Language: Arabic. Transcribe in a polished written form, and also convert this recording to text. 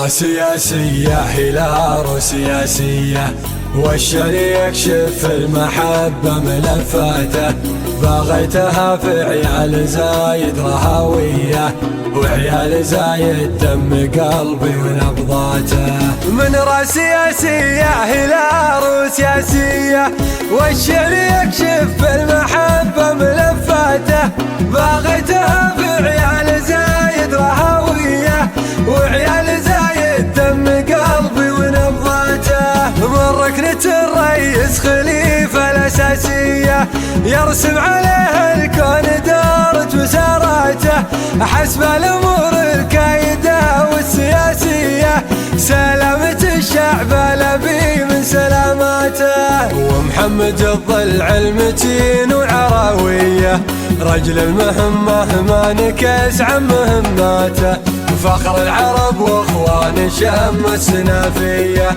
سياسية هلال سياسية، والشريك شف المحبة ملفاته، باغيتها في عيال زايد رهوية، وعيال زايد دم قلبي ونبضاته. من سياسية هلال سياسية، والشريك شف المحبة ملفاته، باغيتها في عيال زايد رهوية، وعيال زايد دم قلبي ونبضاته. من ركنة الرئيس خليفة الأساسية، يرسم عليها الكون دارة وزاراته، حسب الأمور الكايدة والسياسية، سلامة الشعب الأبي من سلاماته. ومحمد الضلع المتين وعراوية، رجل المهمة ما نكس عن مهماته، فخر العرب واخوان شم السنافية،